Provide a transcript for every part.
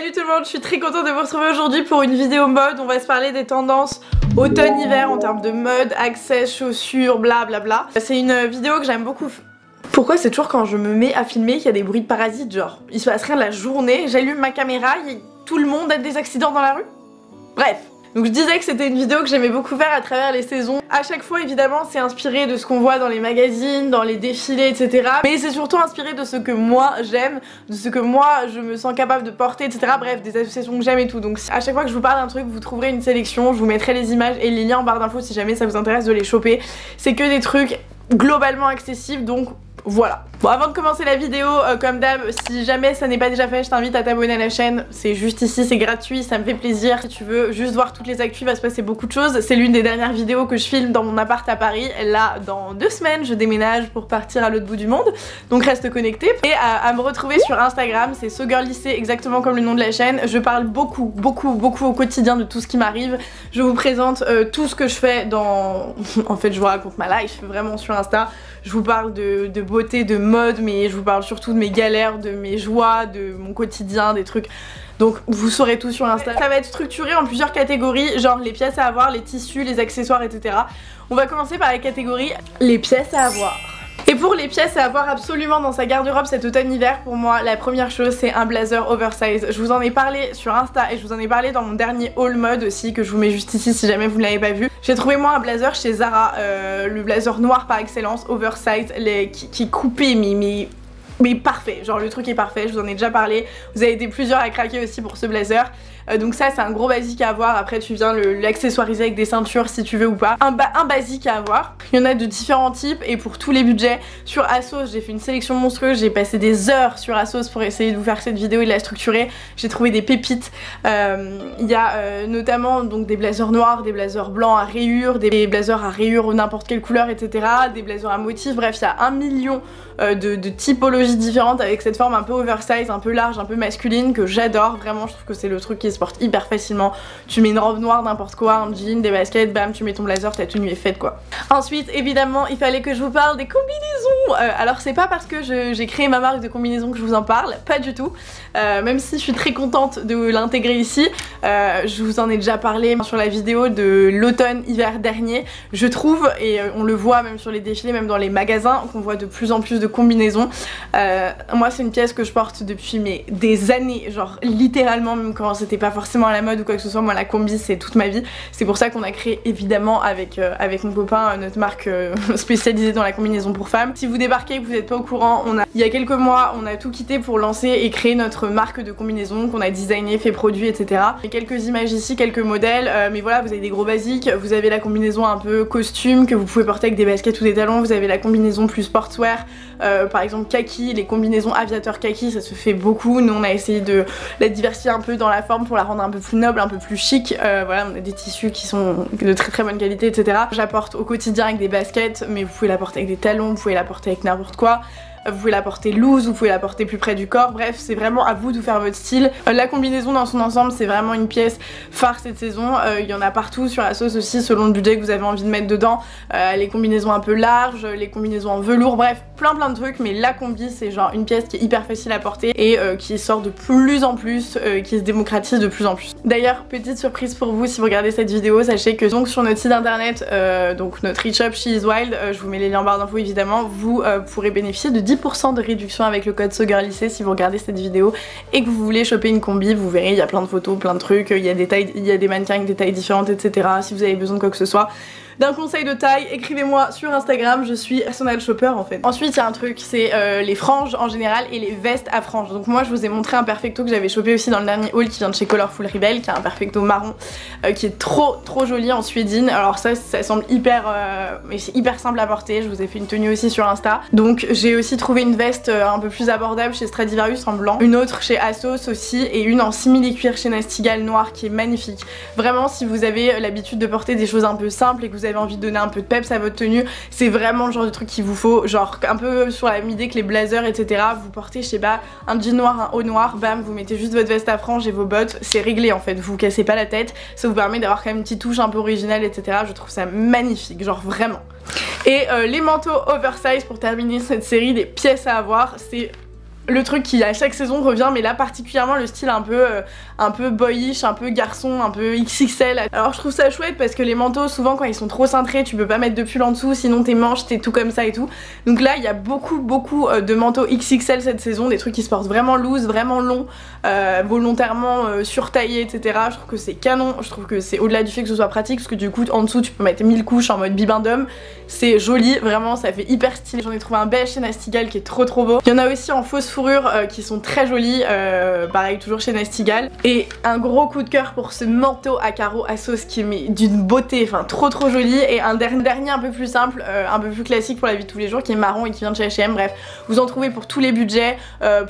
Salut tout le monde, je suis très contente de vous retrouver aujourd'hui pour une vidéo mode. On va se parler des tendances automne-hiver en termes de mode, accès, chaussures, blablabla. C'est une vidéo que j'aime beaucoup. Pourquoi c'est toujours quand je me mets à filmer qu'il y a des bruits de parasites, genre il se passe rien de la journée, j'allume ma caméra, tout le monde a des accidents dans la rue? Bref. Donc je disais que c'était une vidéo que j'aimais beaucoup faire à travers les saisons. À chaque fois évidemment c'est inspiré de ce qu'on voit dans les magazines, dans les défilés, etc. Mais c'est surtout inspiré de ce que moi j'aime, de ce que moi je me sens capable de porter, etc. Bref, des associations que j'aime et tout. Donc à chaque fois que je vous parle d'un truc, vous trouverez une sélection, je vous mettrai les images et les liens en barre d'infos si jamais ça vous intéresse de les choper. C'est que des trucs globalement accessibles, donc voilà. Bon, avant de commencer la vidéo, comme d'hab, si jamais ça n'est pas déjà fait, je t'invite à t'abonner à la chaîne. C'est juste ici, c'est gratuit, ça me fait plaisir. Si tu veux juste voir toutes les actus, il va se passer beaucoup de choses. C'est l'une des dernières vidéos que je filme dans mon appart à Paris. Là, dans 2 semaines, je déménage pour partir à l'autre bout du monde. Donc reste connecté. Et à me retrouver sur Instagram, c'est SoGirlLycée, exactement comme le nom de la chaîne. Je parle beaucoup au quotidien de tout ce qui m'arrive. Je vous présente tout ce que je fais dans... En fait, je vous raconte ma life vraiment sur Insta. Je vous parle de beauté, de mode, mais je vous parle surtout de mes galères, de mes joies, de mon quotidien, des trucs. Donc vous saurez tout sur Insta. Ça va être structuré en plusieurs catégories, genre les pièces à avoir, les tissus, les accessoires, etc. On va commencer par la catégorie les pièces à avoir. Et pour les pièces à avoir absolument dans sa garde-robe cet automne-hiver, pour moi la première chose c'est un blazer oversize. Je vous en ai parlé sur Insta et je vous en ai parlé dans mon dernier haul mode aussi, que je vous mets juste ici si jamais vous ne l'avez pas vu. J'ai trouvé moi un blazer chez Zara, le blazer noir par excellence, oversize, qui est coupé mais parfait, genre le truc est parfait, je vous en ai déjà parlé. Vous avez été plusieurs à craquer aussi pour ce blazer. Donc ça c'est un gros basique à avoir, après tu viens l'accessoiriser avec des ceintures si tu veux ou pas. Un basique à avoir. Il y en a de différents types et pour tous les budgets. Sur ASOS j'ai fait une sélection monstrueuse, j'ai passé des heures sur ASOS pour essayer de vous faire cette vidéo et de la structurer. J'ai trouvé des pépites. Il y a notamment donc des blazers noirs, des blazers blancs à rayures, des blazers à rayures n'importe quelle couleur, etc. Des blazers à motifs, bref il y a 1 million de typologies différentes avec cette forme un peu oversize, un peu large, un peu masculine que j'adore. Vraiment je trouve que c'est le truc qui se porte hyper facilement. Tu mets une robe noire, n'importe quoi, un jean, des baskets, bam, tu mets ton blazer, ta tenue est faite quoi. Ensuite évidemment il fallait que je vous parle des combinaisons. Alors c'est pas parce que j'ai créé ma marque de combinaisons que je vous en parle, pas du tout. Même si je suis très contente de l'intégrer ici. Je vous en ai déjà parlé sur la vidéo de l'automne-hiver dernier. Je trouve, et on le voit même sur les défilés, même dans les magasins, qu'on voit de plus en plus de combinaisons. Moi c'est une pièce que je porte depuis des années, genre littéralement, même quand c'était pas forcément à la mode ou quoi que ce soit, moi la combi c'est toute ma vie. C'est pour ça qu'on a créé évidemment avec mon copain notre marque spécialisée dans la combinaison pour femmes. Si vous débarquez et que vous n'êtes pas au courant, il y a quelques mois on a tout quitté pour lancer et créer notre marque de combinaison qu'on a designé, fait produit, etc. Et quelques images ici, quelques modèles, mais voilà, vous avez des gros basiques, vous avez la combinaison un peu costume que vous pouvez porter avec des baskets ou des talons, vous avez la combinaison plus sportswear, par exemple kaki, les combinaisons aviateur kaki, ça se fait beaucoup. Nous on a essayé de la diversifier un peu dans la forme pour la rendre un peu plus noble, un peu plus chic. Voilà, on a des tissus qui sont de très bonne qualité, etc. J'apporte au quotidien avec des baskets, mais vous pouvez la porter avec des talons, vous pouvez la porter avec n'importe quoi. Vous pouvez la porter loose, vous pouvez la porter plus près du corps, bref c'est vraiment à vous de faire votre style. La combinaison dans son ensemble c'est vraiment une pièce phare cette saison, il y en a partout sur ASOS aussi selon le budget que vous avez envie de mettre dedans. Les combinaisons un peu larges, les combinaisons en velours, bref plein de trucs, mais la combi c'est genre une pièce qui est hyper facile à porter et qui sort de plus en plus, qui se démocratise de plus en plus. D'ailleurs petite surprise pour vous si vous regardez cette vidéo, sachez que donc sur notre site internet, donc notre e-shop She Is Wild, je vous mets les liens en barre d'infos évidemment, vous pourrez bénéficier de 10% de réduction avec le code SoGirlLycée si vous regardez cette vidéo et que vous voulez choper une combi. Vous verrez il y a plein de photos, plein de trucs, il y a des mannequins avec des tailles différentes, etc. Si vous avez besoin de quoi que ce soit, d'un conseil de taille, écrivez-moi sur Instagram, je suis personal shopper en fait. Ensuite il y a un truc, c'est les franges en général et les vestes à franges. Donc moi je vous ai montré un perfecto que j'avais chopé aussi dans le dernier haul qui vient de chez Colorful Rebel, qui est un perfecto marron qui est trop joli en suédine. Alors ça semble hyper mais c'est hyper simple à porter. Je vous ai fait une tenue aussi sur Insta. Donc j'ai aussi trouvé une veste un peu plus abordable chez Stradivarius en blanc, une autre chez ASOS aussi et une en simili-cuir chez Nastigal noir qui est magnifique. Vraiment si vous avez l'habitude de porter des choses un peu simples et que vous avez envie de donner un peu de peps à votre tenue, c'est vraiment le genre de truc qu'il vous faut, genre un peu sur la même idée que les blazers, etc. Vous portez je sais pas un jean noir, un haut noir, bam, vous mettez juste votre veste à franges et vos bottes, c'est réglé en fait, vous cassez pas la tête, ça vous permet d'avoir quand même une petite touche un peu originale, etc. Je trouve ça magnifique, genre vraiment. Et les manteaux oversize pour terminer cette série des pièces à avoir, c'est le truc qui à chaque saison revient, mais là particulièrement le style un peu boyish, un peu garçon, un peu XXL. Alors je trouve ça chouette parce que les manteaux souvent quand ils sont trop cintrés tu peux pas mettre de pull en dessous sinon tes manches t'es tout comme ça et tout. Donc là il y a beaucoup de manteaux XXL cette saison, des trucs qui se portent vraiment loose, vraiment longs, volontairement surtaillés etc. Je trouve que c'est canon, je trouve que c'est au-delà du fait que ce soit pratique parce que du coup en dessous tu peux mettre 1000 couches en mode bibendum. C'est joli, vraiment ça fait hyper stylé. J'en ai trouvé un beige chez Nastigal qui est trop beau. Il y en a aussi en fausse fourrure qui sont très jolies, pareil toujours chez Nastigal. Et un gros coup de cœur pour ce manteau à carreaux à sauce qui est d'une beauté, enfin trop joli. Et un dernier un peu plus simple, un peu plus classique pour la vie de tous les jours qui est marron et qui vient de chez H&M. Bref, vous en trouvez pour tous les budgets,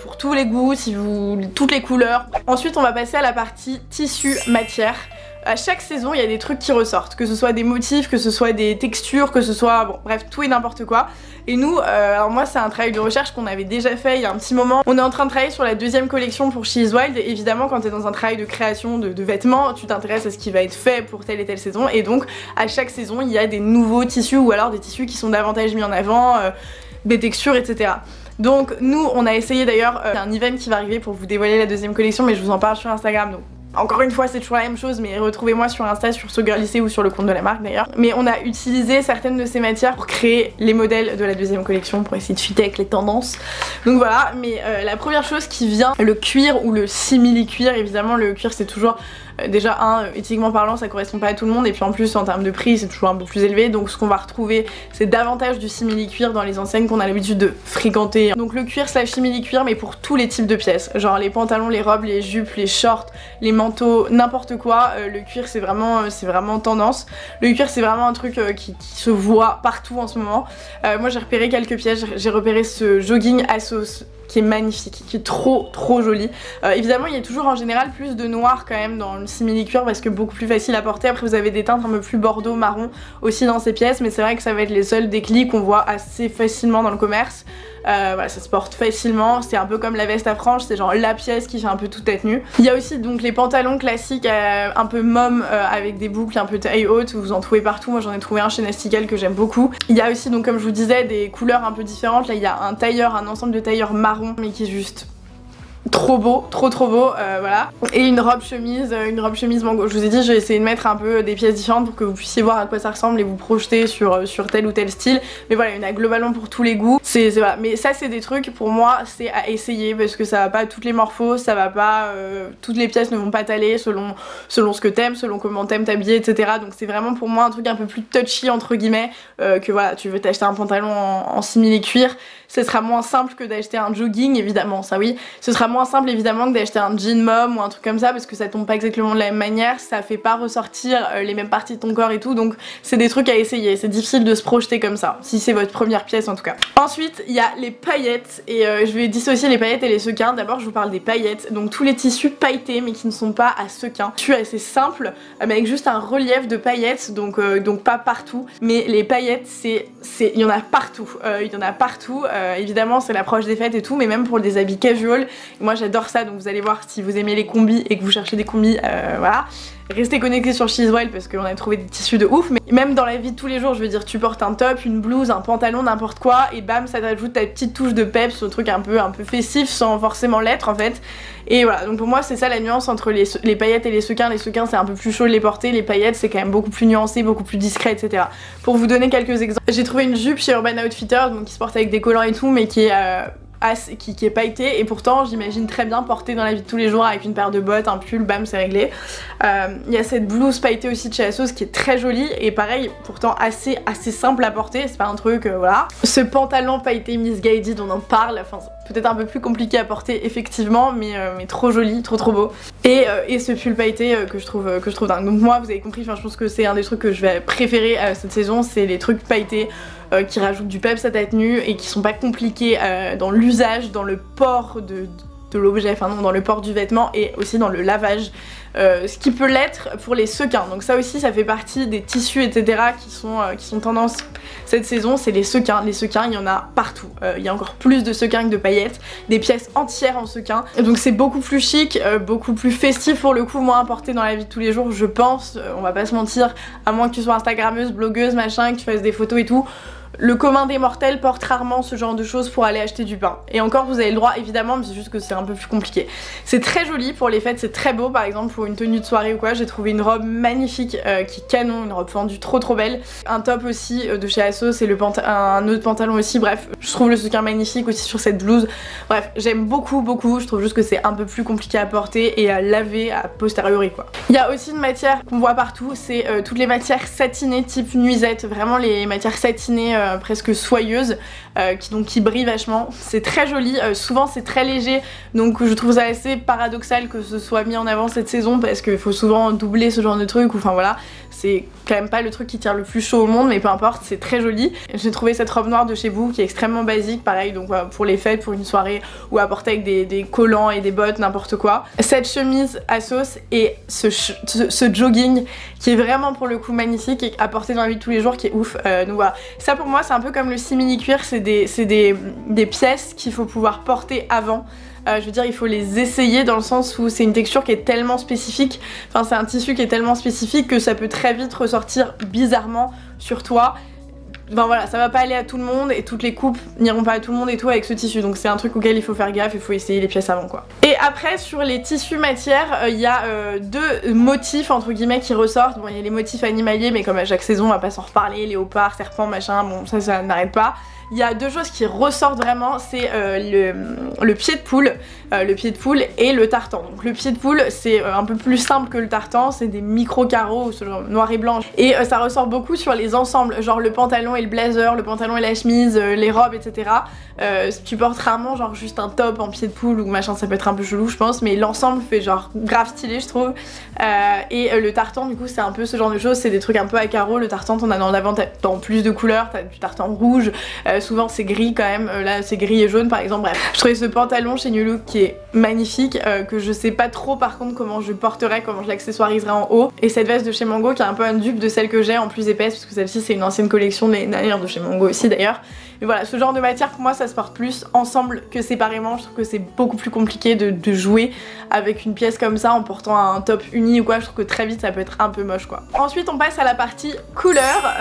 pour tous les goûts, si vous toutes les couleurs. Ensuite on va passer à la partie tissu matière. À chaque saison il y a des trucs qui ressortent, que ce soit des motifs, que ce soit des textures, que ce soit bon bref tout et n'importe quoi. Et nous, alors moi c'est un travail de recherche qu'on avait déjà fait il y a un petit moment. On est en train de travailler sur la deuxième collection pour She is Wild. Et évidemment quand t'es dans un travail de création de vêtements, tu t'intéresses à ce qui va être fait pour telle et telle saison. Et donc à chaque saison il y a des nouveaux tissus ou alors des tissus qui sont davantage mis en avant, des textures etc. Donc nous on a essayé d'ailleurs, il y a un event qui va arriver pour vous dévoiler la deuxième collection mais je vous en parle sur Instagram donc. Encore une fois c'est toujours la même chose mais retrouvez-moi sur Insta, sur SoGirlYC ou sur le compte de la marque d'ailleurs. Mais on a utilisé certaines de ces matières pour créer les modèles de la deuxième collection pour essayer de fitter avec les tendances. Donc voilà, mais la première chose qui vient, le cuir ou le simili-cuir, évidemment le cuir c'est toujours déjà éthiquement parlant ça correspond pas à tout le monde et puis en plus en termes de prix c'est toujours un peu plus élevé donc ce qu'on va retrouver c'est davantage du simili-cuir dans les enseignes qu'on a l'habitude de fréquenter. Donc le cuir slash simili-cuir mais pour tous les types de pièces, genre les pantalons, les robes, les jupes, les shorts, les manteaux, n'importe quoi, le cuir c'est vraiment tendance. Le cuir c'est vraiment un truc qui se voit partout en ce moment. Moi j'ai repéré quelques pièces, j'ai repéré ce jogging à sauce qui est magnifique, qui est trop joli. Évidemment il y a toujours en général plus de noir quand même dans le simili-cuir parce que beaucoup plus facile à porter. Après vous avez des teintes un peu plus bordeaux, marron aussi dans ces pièces mais c'est vrai que ça va être les seuls déclics qu'on voit assez facilement dans le commerce. Voilà, ça se porte facilement, c'est un peu comme la veste à franges, c'est genre la pièce qui fait un peu toute la tenue. Il y a aussi donc les pantalons classiques un peu mom avec des boucles un peu taille haute, vous en trouvez partout, moi j'en ai trouvé un chez Nastigal que j'aime beaucoup. Il y a aussi donc comme je vous disais des couleurs un peu différentes, là il y a un tailleur, un ensemble de tailleurs marron mais qui est juste trop beau, trop beau, voilà. Et une robe chemise mango. Je vous ai dit, j'ai essayé de mettre un peu des pièces différentes pour que vous puissiez voir à quoi ça ressemble et vous projeter sur tel ou tel style. Mais voilà, il y en a globalement pour tous les goûts. Voilà. Mais ça c'est des trucs pour moi c'est à essayer parce que ça va pas à toutes les morphos, ça va pas, toutes les pièces ne vont pas t'aller selon ce que t'aimes, selon comment t'aimes t'habiller, etc. Donc c'est vraiment pour moi un truc un peu plus touchy entre guillemets, que voilà, tu veux t'acheter un pantalon en simili-cuir. Ce sera moins simple que d'acheter un jogging évidemment, ça oui. Ce sera moins simple évidemment que d'acheter un jean mom ou un truc comme ça parce que ça tombe pas exactement de la même manière, ça fait pas ressortir les mêmes parties de ton corps et tout donc c'est des trucs à essayer, c'est difficile de se projeter comme ça, si c'est votre première pièce en tout cas. Ensuite il y a les paillettes et je vais dissocier les paillettes et les sequins. D'abord je vous parle des paillettes, donc tous les tissus pailletés mais qui ne sont pas à sequins. Tissu assez simple mais avec juste un relief de paillettes donc pas partout mais les paillettes il y en a partout, évidemment c'est l'approche des fêtes et tout mais même pour des habits casual, moi j'adore ça donc vous allez voir si vous aimez les combis et que vous cherchez des combis, voilà. Restez connectés sur She is Wild parce qu'on a trouvé des tissus de ouf, mais même dans la vie de tous les jours, je veux dire, tu portes un top, une blouse, un pantalon, n'importe quoi, et bam, ça t'ajoute ta petite touche de peps, ce truc un peu festif sans forcément l'être en fait. Et voilà, donc pour moi c'est ça la nuance entre les paillettes et les sequins. Les sequins c'est un peu plus chaud de les porter, les paillettes c'est quand même beaucoup plus nuancé, beaucoup plus discret, etc. Pour vous donner quelques exemples, j'ai trouvé une jupe chez Urban Outfitters, donc qui se porte avec des collants et tout, mais qui est pailleté et pourtant j'imagine très bien porter dans la vie de tous les jours avec une paire de bottes, un pull, bam c'est réglé. Il y a cette blouse pailletée aussi de chez ASOS qui est très jolie et pareil pourtant assez simple à porter, c'est pas un truc voilà. Ce pantalon pailleté Missguided on en parle, enfin peut-être un peu plus compliqué à porter effectivement mais trop joli, trop beau. Et ce pull pailleté que je trouve dingue. Donc moi vous avez compris, enfin je pense que c'est un des trucs que je vais préférer cette saison, c'est les trucs pailletés qui rajoutent du peps à ta tenue et qui sont pas compliqués dans l'usage, dans le port de l'objet, enfin non, dans le port du vêtement et aussi dans le lavage, ce qui peut l'être pour les sequins. Donc ça aussi ça fait partie des tissus etc qui sont tendance cette saison, c'est les sequins. Les sequins il y en a partout, il y a encore plus de sequins que de paillettes, des pièces entières en sequins, donc c'est beaucoup plus chic, beaucoup plus festif pour le coup, moins à porter dans la vie de tous les jours je pense, on va pas se mentir, à moins que tu sois instagrammeuse, blogueuse, machin, que tu fasses des photos et tout. le commun des mortels porte rarement ce genre de choses pour aller acheter du pain. Et encore vous avez le droit évidemment, mais c'est juste que c'est un peu plus compliqué. C'est très joli pour les fêtes, c'est très beau, par exemple pour une tenue de soirée ou quoi. J'ai trouvé une robe magnifique qui est canon, une robe fendue trop belle. Un top aussi de chez ASOS et un autre pantalon aussi, bref. Je trouve le soutien magnifique aussi sur cette blouse. Bref, j'aime beaucoup, je trouve juste que c'est un peu plus compliqué à porter et à laver a posteriori quoi. Il y a aussi une matière qu'on voit partout, c'est toutes les matières satinées type nuisette, vraiment les matières satinées presque soyeuses qui brillent vachement. C'est très joli, souvent c'est très léger, donc je trouve ça assez paradoxal que ce soit mis en avant cette saison parce qu'il faut souvent doubler ce genre de truc, ou enfin voilà, c'est quand même pas le truc qui tire le plus chaud au monde, mais peu importe, c'est très joli. J'ai trouvé cette robe noire de chez Boo qui est extrêmement basique, pareil, donc pour les fêtes, pour une soirée, ou à porter avec des collants et des bottes, n'importe quoi. Cette chemise ASOS et ce jogging qui est vraiment pour le coup magnifique et à porter dans la vie de tous les jours qui est ouf. Donc voilà, ça pour moi c'est un peu comme le simili cuir, c'est des pièces qu'il faut pouvoir porter avant. Je veux dire, il faut les essayer dans le sens où c'est une texture qui est tellement spécifique, enfin c'est un tissu qui est tellement spécifique que ça peut très vite ressortir bizarrement sur toi. Ben voilà, ça va pas aller à tout le monde et toutes les coupes n'iront pas à tout le monde et tout avec ce tissu, donc c'est un truc auquel il faut faire gaffe, il faut essayer les pièces avant quoi. Et après sur les tissus matières, il y a deux motifs entre guillemets qui ressortent. Bon, il y a les motifs animaliers, mais comme à chaque saison on va pas s'en reparler, léopard, serpent, machin, bon ça n'arrête pas. Il y a deux choses qui ressortent vraiment, c'est le pied de poule, et le tartan. Donc le pied de poule c'est un peu plus simple que le tartan, c'est des micro carreaux noir et blanc, et ça ressort beaucoup sur les ensembles, genre le pantalon et le blazer, le pantalon et la chemise, les robes, etc. Tu portes rarement genre juste un top en pied de poule ou machin, ça peut être un peu chelou je pense, mais l'ensemble fait genre grave stylé je trouve. Et le tartan du coup c'est un peu ce genre de choses, c'est des trucs un peu à carreaux. Le tartan t'en as dans l'avant, dans plus de couleurs, t'as du tartan rouge, souvent c'est gris quand même, là c'est gris et jaune par exemple, bref. Je trouvais ce pantalon chez New Look qui est magnifique, que je sais pas trop par contre comment je porterai, comment je l'accessoiriserai en haut. Et cette veste de chez Mango qui est un peu un dupe de celle que j'ai en plus épaisse, parce que celle-ci c'est une ancienne collection de l'année dernière de chez Mango aussi d'ailleurs. Mais voilà, ce genre de matière pour moi ça se porte plus ensemble que séparément. Je trouve que c'est beaucoup plus compliqué de jouer avec une pièce comme ça en portant un top uni ou quoi. Je trouve que très vite ça peut être un peu moche quoi. Ensuite on passe à la partie couleurs.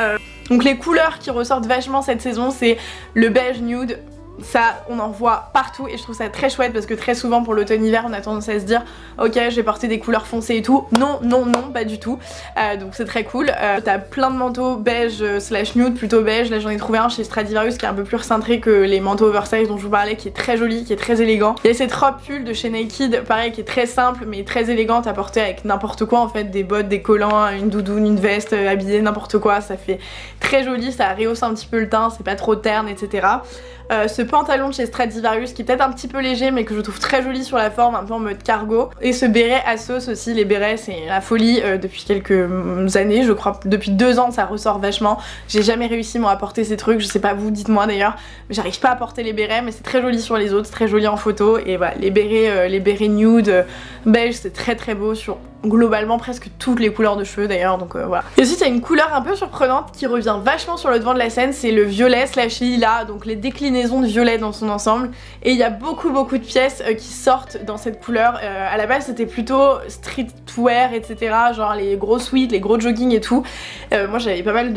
Donc les couleurs qui ressortent vachement cette saison c'est le beige nude. Ça on en voit partout et je trouve ça très chouette parce que très souvent pour l'automne-hiver on a tendance à se dire ok je vais porter des couleurs foncées et tout. Non, pas du tout. Donc c'est très cool. T'as plein de manteaux beige slash nude, plutôt beige. Là j'en ai trouvé un chez Stradivarius qui est un peu plus recintré que les manteaux oversize dont je vous parlais, qui est très joli, qui est très élégant. Il y a cette robe pull de chez Naked, pareil, qui est très simple mais très élégante à porter avec n'importe quoi en fait, des bottes, des collants, une doudoune, une veste, habillée, n'importe quoi. Ça fait très joli, ça rehausse un petit peu le teint, c'est pas trop terne, etc. Ce pantalon de chez Stradivarius qui est peut-être un petit peu léger mais que je trouve très joli sur la forme, un peu en mode cargo. Et ce béret ASOS aussi, les bérets c'est la folie depuis quelques années, je crois depuis 2 ans ça ressort vachement. J'ai jamais réussi moi à porter ces trucs, je sais pas vous, dites-moi d'ailleurs, j'arrive pas à porter les bérets mais c'est très joli sur les autres, c'est très joli en photo. Et voilà, les bérets nude, beige, c'est très beau sur globalement presque toutes les couleurs de cheveux d'ailleurs, donc voilà. Et ensuite il y a une couleur un peu surprenante qui revient vachement sur le devant de la scène, c'est le violet slash lilas, donc les déclinaisons de violet dans son ensemble. Et il y a beaucoup de pièces qui sortent dans cette couleur. À la base c'était plutôt streetwear, etc. Genre les gros sweats, les gros jogging et tout. Moi j'avais pas mal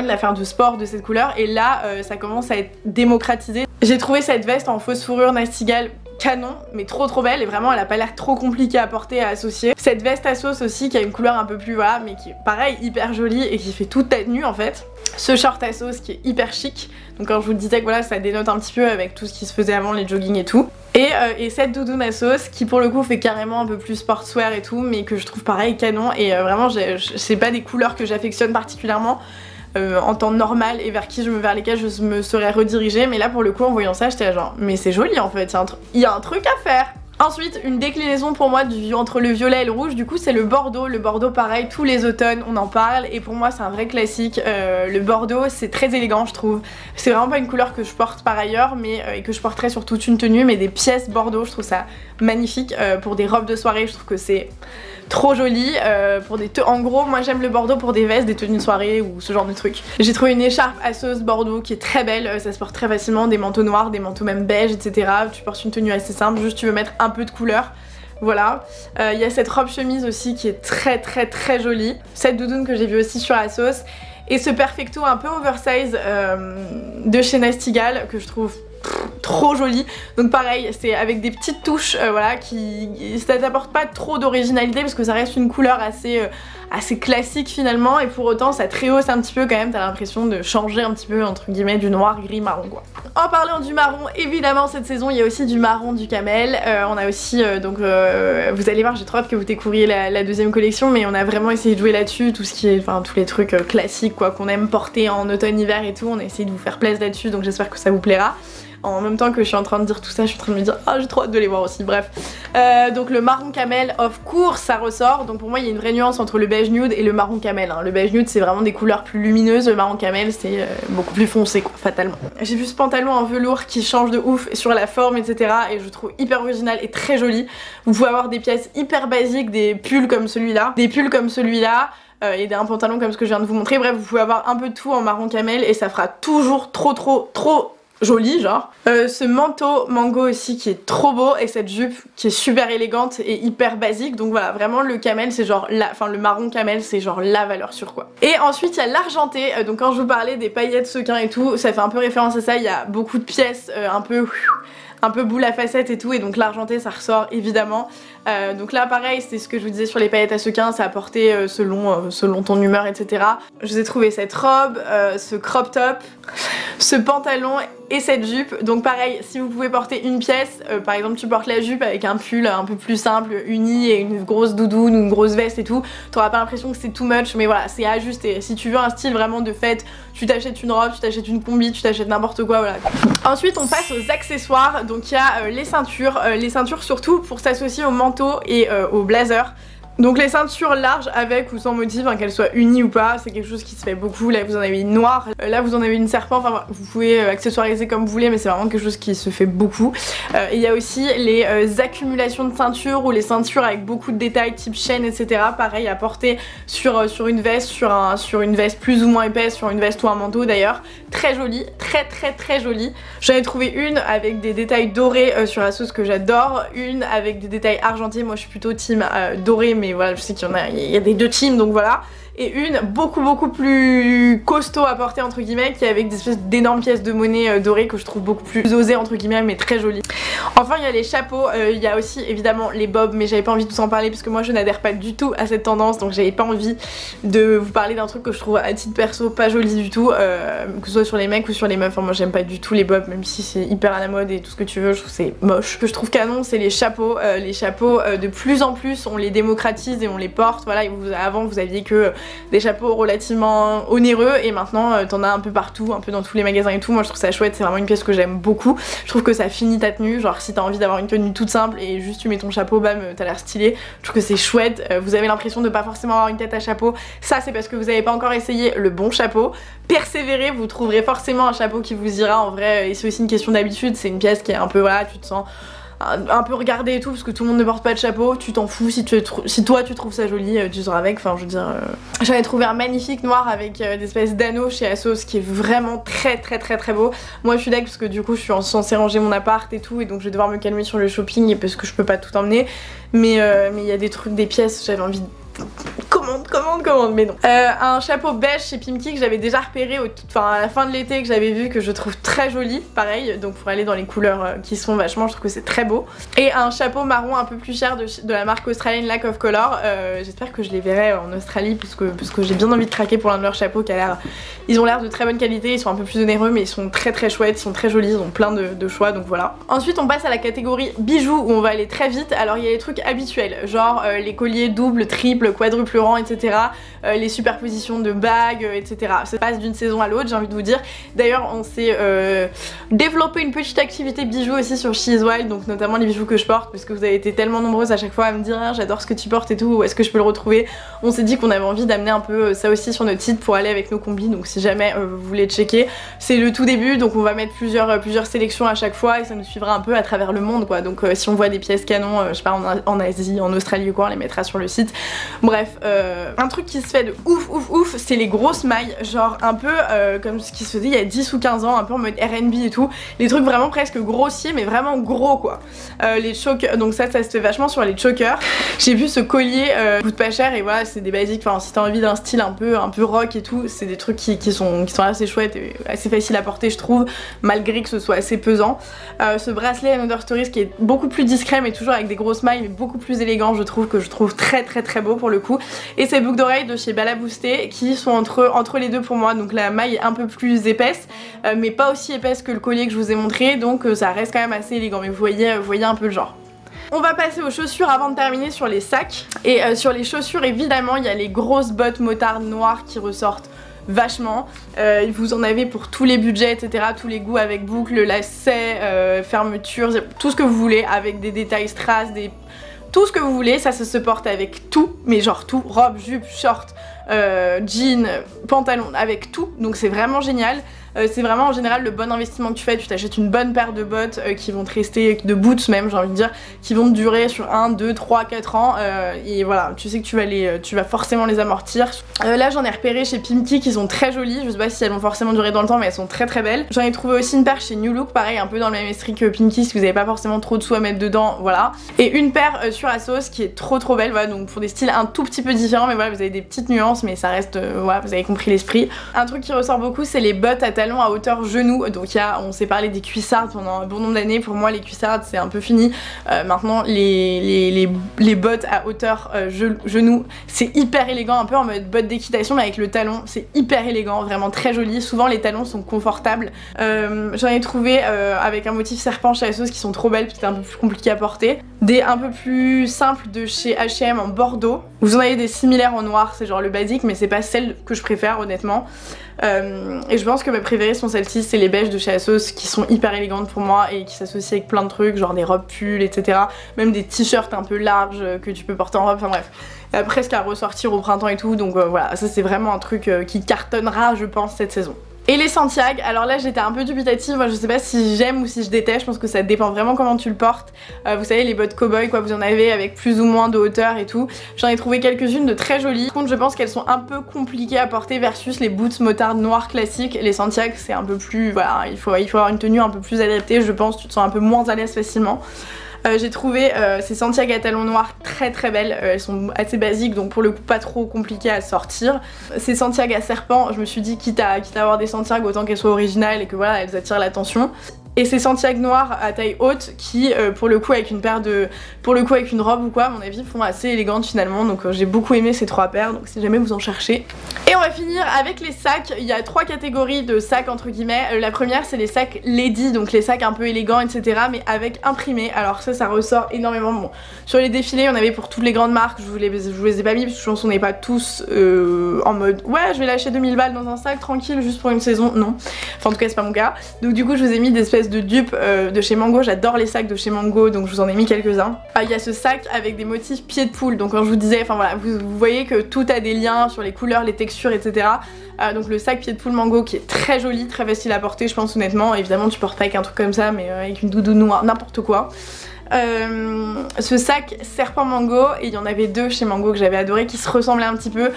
d'affaires de sport de cette couleur et là ça commence à être démocratisé. J'ai trouvé cette veste en fausse fourrure Nasty Gal canon, mais trop belle, et vraiment elle a pas l'air trop compliquée à porter, à associer. Cette veste ASOS aussi qui a une couleur un peu plus voilà, mais qui est pareil hyper jolie et qui fait toute ta tenue en fait. Ce short ASOS qui est hyper chic, donc quand je vous disais que voilà ça dénote un petit peu avec tout ce qui se faisait avant, les jogging et tout. Et cette doudoune ASOS qui pour le coup fait carrément un peu plus sportswear et tout, mais que je trouve pareil canon, et vraiment c'est pas des couleurs que j'affectionne particulièrement en temps normal et vers lesquels je me serais redirigée, mais là pour le coup en voyant ça j'étais genre mais c'est joli en fait, il y a un truc à faire. Ensuite une déclinaison pour moi entre le violet et le rouge, du coup c'est le bordeaux. Le bordeaux pareil, tous les automnes on en parle et pour moi c'est un vrai classique. Le bordeaux c'est très élégant je trouve, c'est vraiment pas une couleur que je porte par ailleurs mais et que je porterais sur toute une tenue, mais des pièces bordeaux je trouve ça magnifique. Pour des robes de soirée je trouve que c'est trop joli. En gros moi j'aime le bordeaux pour des vestes, des tenues de soirée ou ce genre de trucs. J'ai trouvé une écharpe ASOS bordeaux qui est très belle, ça se porte très facilement, des manteaux noirs, des manteaux même beige, etc. Tu portes une tenue assez simple, juste tu veux mettre un peu de couleur. Voilà, il y a cette robe chemise aussi qui est très jolie. Cette doudoune que j'ai vue aussi sur ASOS. et ce perfecto un peu oversize de chez Nastigal que je trouve trop joli. Donc pareil, c'est avec des petites touches voilà, ça t'apporte pas trop d'originalité parce que ça reste une couleur assez classique finalement, et pour autant ça te rehausse un petit peu quand même, t'as l'impression de changer un petit peu entre guillemets du noir, gris, marron quoi. En parlant du marron, évidemment cette saison il y a aussi du marron du camel, on a aussi donc vous allez voir, j'ai trop hâte que vous découvriez la deuxième collection, mais on a vraiment essayé de jouer là-dessus, tout ce qui est, enfin tous les trucs classiques quoi qu'on aime porter en automne-hiver et tout, on a essayé de vous faire plaisir là-dessus, donc j'espère que ça vous plaira. En même temps que je suis en train de dire tout ça, je suis en train de me dire ah j'ai trop hâte de les voir aussi, bref. Donc le marron camel of course ça ressort, donc pour moi il y a une vraie nuance entre le beige nude et le marron camel, hein. Le beige nude c'est vraiment des couleurs plus lumineuses, le marron camel c'est beaucoup plus foncé quoi, fatalement. J'ai vu ce pantalon en velours qui change de ouf sur la forme etc, et je trouve hyper original et très joli. Vous pouvez avoir des pièces hyper basiques, des pulls comme celui-là, et un pantalon comme ce que je viens de vous montrer, bref vous pouvez avoir un peu de tout en marron camel et ça fera toujours trop joli genre. Ce manteau mango aussi qui est trop beau, et cette jupe qui est super élégante et hyper basique, donc voilà vraiment le camel c'est genre le marron camel c'est genre la valeur sûre quoi. Et ensuite il y a l'argenté, donc quand je vous parlais des paillettes sequins et tout, ça fait un peu référence à ça, il y a beaucoup de pièces un peu boule à facettes et tout, et donc l'argenté ça ressort évidemment. Donc là pareil c'est ce que je vous disais sur les paillettes à sequins, ça a porté selon ton humeur etc. Je vous ai trouvé cette robe, ce crop top, ce pantalon et cette jupe, donc pareil si vous pouvez porter une pièce, par exemple tu portes la jupe avec un pull un peu plus simple uni et une grosse doudoune ou une grosse veste et tout, t'auras pas l'impression que c'est too much, mais voilà c'est ajusté. Si tu veux un style vraiment de fête, tu t'achètes une robe, tu t'achètes une combi, tu t'achètes n'importe quoi, voilà. Ensuite on passe aux accessoires, donc il y a les ceintures surtout pour s'associer au manteau et au blazer. Donc les ceintures larges avec ou sans motif, hein, qu'elles soient unies ou pas, c'est quelque chose qui se fait beaucoup. Là vous en avez une noire, là vous en avez une serpent, enfin vous pouvez accessoiriser comme vous voulez, mais c'est vraiment quelque chose qui se fait beaucoup. Il y a aussi les accumulations de ceintures ou les ceintures avec beaucoup de détails type chaîne etc. Pareil à porter sur une veste, sur une veste plus ou moins épaisse, sur une veste ou un manteau d'ailleurs. Très jolie, très jolie. J'en ai trouvé une avec des détails dorés sur la sauce que j'adore, une avec des détails argentés, moi je suis plutôt team doré, mais voilà je sais qu'il y a des deux teams donc voilà. Et une beaucoup plus costaud à porter entre guillemets, qui est avec des espèces d'énormes pièces de monnaie dorées que je trouve beaucoup plus osées entre guillemets, mais très jolies. Enfin il y a les chapeaux, il y a aussi évidemment les bobs, mais j'avais pas envie de vous en parler parce que moi je n'adhère pas du tout à cette tendance, donc j'avais pas envie de vous parler d'un truc que je trouve à titre perso pas joli du tout, que ce soit sur les mecs ou sur les meufs. Enfin, moi j'aime pas du tout les bobs, même si c'est hyper à la mode et tout ce que tu veux, je trouve c'est moche. Ce que je trouve canon c'est les chapeaux, de plus en plus on les démocratise et on les porte, voilà. Avant vous aviez que des chapeaux relativement onéreux et maintenant t'en as un peu partout, un peu dans tous les magasins et tout. Moi je trouve ça chouette, c'est vraiment une pièce que j'aime beaucoup. Je trouve que ça finit ta tenue, genre si t'as envie d'avoir une tenue toute simple et juste tu mets ton chapeau, bam, t'as l'air stylé. Je trouve que c'est chouette, vous avez l'impression de pas forcément avoir une tête à chapeau, ça c'est parce que vous avez pas encore essayé le bon chapeau. Persévérez, vous trouverez forcément un chapeau qui vous ira en vrai, et c'est aussi une question d'habitude, c'est une pièce qui est un peu, voilà, tu te sens un peu regardé et tout parce que tout le monde ne porte pas de chapeau, tu t'en fous, si toi tu trouves ça joli, tu seras avec, enfin je veux dire. J'avais trouvé un magnifique noir avec des espèces d'anneaux chez ASOS qui est vraiment très beau. Moi je suis d'accord parce que du coup je suis censée ranger mon appart et tout, et donc je vais devoir me calmer sur le shopping parce que je peux pas tout emmener, mais il y a des trucs, des pièces, j'avais envie de commande, mais non. Un chapeau beige chez Pimki que j'avais déjà repéré à la fin de l'été, que j'avais vu, que je trouve très joli, pareil, donc pour aller dans les couleurs qui sont vachement, je trouve que c'est très beau. Et un chapeau marron un peu plus cher de la marque australienne Lack of Color, j'espère que je les verrai en Australie parce que j'ai bien envie de craquer pour l'un de leurs chapeaux qui a l'air, ils ont l'air de très bonne qualité, ils sont un peu plus onéreux mais ils sont très chouettes, ils sont très jolis, ils ont plein de choix, donc voilà. Ensuite on passe à la catégorie bijoux où on va aller très vite. Alors il y a les trucs habituels, genre les colliers double, triple, quadruple rang, etc. Les superpositions de bagues, etc. Ça passe d'une saison à l'autre, j'ai envie de vous dire. D'ailleurs on s'est développé une petite activité bijoux aussi sur She Is Wild, donc notamment les bijoux que je porte, parce que vous avez été tellement nombreuses à chaque fois à me dire ah, j'adore ce que tu portes et tout, où est-ce que je peux le retrouver. On s'est dit qu'on avait envie d'amener un peu ça aussi sur notre site pour aller avec nos combis, donc si jamais vous voulez checker, c'est le tout début, donc on va mettre plusieurs sélections à chaque fois et ça nous suivra un peu à travers le monde quoi. Donc si on voit des pièces canon, je sais pas, en Asie, en Australie ou quoi, on les mettra sur le site. Bref, Un truc qui se fait de ouf, c'est les grosses mailles, genre un peu comme ce qui se faisait il y a 10 ou 15 ans, un peu en mode R&B et tout. Les trucs vraiment presque grossiers mais vraiment gros quoi. Les chokers, donc ça se fait vachement sur les chokers. J'ai vu ce collier coûte pas cher et voilà, c'est des basiques, enfin si t'as envie d'un style un peu rock et tout, c'est des trucs qui sont assez chouettes et assez faciles à porter je trouve, malgré que ce soit assez pesant. Ce bracelet Another Stories qui est beaucoup plus discret mais toujours avec des grosses mailles mais beaucoup plus élégant, je trouve très beau pour le coup. Et ces boucles d'oreilles de chez Balaboosté qui sont entre les deux pour moi, donc la maille est un peu plus épaisse mais pas aussi épaisse que le collier que je vous ai montré, donc ça reste quand même assez élégant, mais vous voyez un peu le genre. On va passer aux chaussures avant de terminer sur les sacs. Et sur les chaussures évidemment il y a les grosses bottes motardes noires qui ressortent vachement. Vous en avez pour tous les budgets etc, tous les goûts avec boucles, lacets, fermeture, tout ce que vous voulez avec des détails strass, tout ce que vous voulez, ça se porte avec tout, mais genre tout, robe, jupe, short, jean, pantalon, avec tout, donc c'est vraiment génial. C'est vraiment en général le bon investissement que tu fais, tu t'achètes une bonne paire de bottes qui vont te rester, de boots même j'ai envie de dire, qui vont te durer sur 1, 2, 3, 4 ans et voilà, tu sais que tu vas forcément les amortir. Là j'en ai repéré chez Pimki qui sont très jolies, je sais pas si elles vont forcément durer dans le temps mais elles sont très belles. J'en ai trouvé aussi une paire chez New Look, pareil un peu dans le même esprit que Pimki si vous avez pas forcément trop de sous à mettre dedans, voilà. Et une paire sur Asos qui est trop belle, voilà, donc pour des styles un tout petit peu différents mais voilà vous avez des petites nuances mais ça reste, voilà vous avez compris l'esprit. Un truc qui ressort beaucoup c'est les bottes à talons à hauteur genou, donc on s'est parlé des cuissardes pendant un bon nombre d'années, pour moi les cuissardes c'est un peu fini, maintenant les bottes à hauteur genou c'est hyper élégant, un peu en mode botte d'équitation mais avec le talon, c'est hyper élégant, vraiment très joli, souvent les talons sont confortables. J'en ai trouvé avec un motif serpent chez Asos qui sont trop belles, peut-être un peu plus compliqué à porter. Des un peu plus simples de chez H&M en bordeaux, vous en avez des similaires en noir, c'est genre le basique mais c'est pas celle que je préfère honnêtement. Et je pense que mes préférées sont celles-ci, c'est les beiges de chez Asos qui sont hyper élégantes pour moi et qui s'associent avec plein de trucs, genre des robes pulls etc, même des t-shirts un peu larges que tu peux porter en robe, enfin bref, presque à ressortir au printemps et tout, donc voilà, ça c'est vraiment un truc qui cartonnera je pense cette saison. Et les Santiago, alors là j'étais un peu dubitative, moi je sais pas si j'aime ou si je déteste, je pense que ça dépend vraiment comment tu le portes. Vous savez les bottes cow-boy quoi, vous en avez avec plus ou moins de hauteur et tout. J'en ai trouvé quelques-unes de très jolies. Par contre je pense qu'elles sont un peu compliquées à porter versus les boots motardes noires classiques. Les Santiago c'est un peu plus, voilà, il faut avoir une tenue un peu plus adaptée je pense, tu te sens un peu moins à l'aise facilement. J'ai trouvé ces Santiago à talons noirs très belles, elles sont assez basiques donc pour le coup pas trop compliquées à sortir. Ces Santiago à serpent, je me suis dit quitte à avoir des Santiago autant qu'elles soient originales et que voilà elles attirent l'attention. Et ces Santiago noirs à taille haute qui pour le coup avec une robe ou quoi à mon avis font assez élégantes finalement, donc j'ai beaucoup aimé ces trois paires, donc si jamais vous en cherchez. Et on va finir avec les sacs, il y a trois catégories de sacs entre guillemets. La première c'est les sacs lady, donc les sacs un peu élégants etc mais avec imprimé, alors ça ressort énormément. Bon, sur les défilés on avait pour toutes les grandes marques, je vous les ai pas mis parce que je pense qu'on n'est pas tous en mode ouais je vais lâcher 2000 balles dans un sac tranquille juste pour une saison, non, enfin en tout cas c'est pas mon cas, donc du coup je vous ai mis des espèces de dupes de chez Mango, j'adore les sacs de chez Mango donc je vous en ai mis quelques-uns. Il y a ce sac avec des motifs pieds de poule, donc quand je vous disais, enfin voilà, vous voyez que tout a des liens sur les couleurs, les textures etc. Donc le sac pied de poule Mango qui est très joli, très facile à porter je pense honnêtement, évidemment tu portes pas avec un truc comme ça mais avec une doudoune noire, n'importe quoi. Ce sac serpent Mango, et il y en avait deux chez Mango que j'avais adoré qui se ressemblaient un petit peu,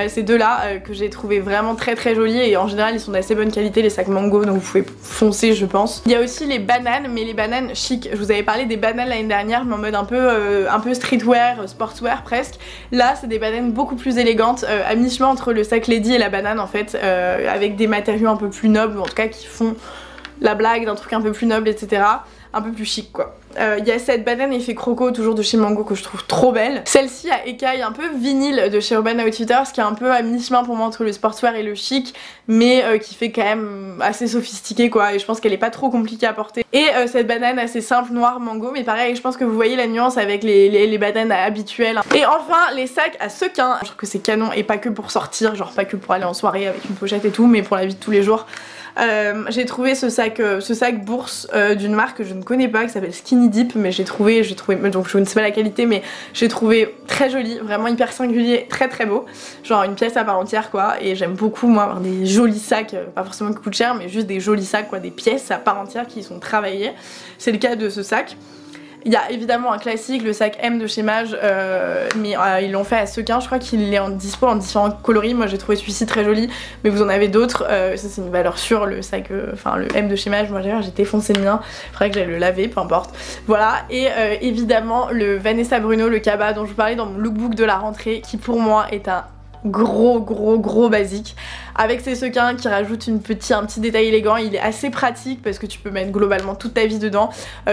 ces deux là que j'ai trouvé vraiment très jolis et en général ils sont d'assez bonne qualité les sacs Mango donc vous pouvez foncer je pense. Il y a aussi les bananes, mais les bananes chic, je vous avais parlé des bananes l'année dernière mais en mode un peu streetwear, sportswear presque. Là c'est des bananes beaucoup plus élégantes, à mi-chemin entre le sac lady et la banane en fait, avec des matériaux un peu plus nobles ou en tout cas qui font la blague d'un truc un peu plus noble etc, un peu plus chic quoi. Il y a cette banane effet croco toujours de chez Mango que je trouve trop belle. Celle-ci à écaille un peu vinyle de chez Urban Outfitters qui est un peu à mi-chemin pour moi entre le sportswear et le chic mais qui fait quand même assez sophistiqué quoi et je pense qu'elle est pas trop compliquée à porter. Et cette banane assez simple noire Mango mais pareil je pense que vous voyez la nuance avec les bananes habituelles. Et enfin les sacs à sequins, je trouve que c'est canon et pas que pour sortir, genre pas que pour aller en soirée avec une pochette et tout mais pour la vie de tous les jours. J'ai trouvé ce sac bourse d'une marque que je ne connais pas qui s'appelle Skinny Dip mais j'ai trouvé, donc je ne sais pas la qualité mais j'ai trouvé très joli, vraiment hyper singulier, très beau, genre une pièce à part entière quoi, et j'aime beaucoup moi avoir des jolis sacs, pas forcément qui coûtent cher mais juste des jolis sacs quoi, des pièces à part entière qui sont travaillées, c'est le cas de ce sac. Il y a évidemment un classique, le sac M de chez Mage, mais ils l'ont fait à Sequin, je crois qu'il est en dispo en différents coloris. Moi j'ai trouvé celui-ci très joli, mais vous en avez d'autres. Ça c'est une valeur sûre, le sac, enfin le M de chez Mage. Moi j'ai défoncé le mien, il faudrait que j'aille le laver, peu importe. Voilà, et évidemment le Vanessa Bruno, le Kaba dont je vous parlais dans mon lookbook de la rentrée, qui pour moi est un gros basique, avec ses sequins qui rajoutent un petit détail élégant. Il est assez pratique parce que tu peux mettre globalement toute ta vie dedans,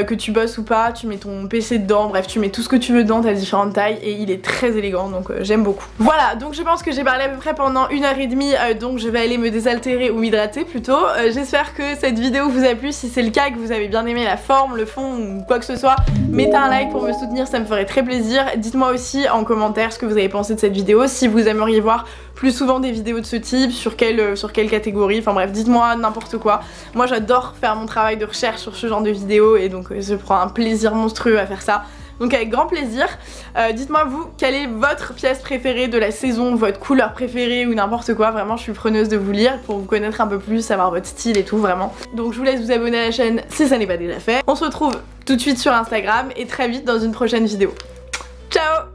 que tu bosses ou pas, tu mets ton PC dedans, bref tu mets tout ce que tu veux dedans, t'as différentes tailles et il est très élégant, donc j'aime beaucoup. Voilà, donc je pense que j'ai parlé à peu près pendant 1h30, donc je vais aller me désaltérer ou m'hydrater plutôt. J'espère que cette vidéo vous a plu. Si c'est le cas, que vous avez bien aimé la forme, le fond ou quoi que ce soit, mettez un like pour me soutenir, ça me ferait très plaisir. Dites-moi aussi en commentaire ce que vous avez pensé de cette vidéo, si vous aimeriez voir plus souvent des vidéos de ce type, sur quelle catégorie, enfin bref, dites-moi n'importe quoi. Moi j'adore faire mon travail de recherche sur ce genre de vidéos et donc je prends un plaisir monstrueux à faire ça. Donc avec grand plaisir. Dites-moi vous, quelle est votre pièce préférée de la saison, votre couleur préférée ou n'importe quoi. Vraiment je suis preneuse de vous lire pour vous connaître un peu plus, savoir votre style et tout vraiment. Donc je vous laisse vous abonner à la chaîne si ça n'est pas déjà fait. On se retrouve tout de suite sur Instagram et très vite dans une prochaine vidéo. Ciao!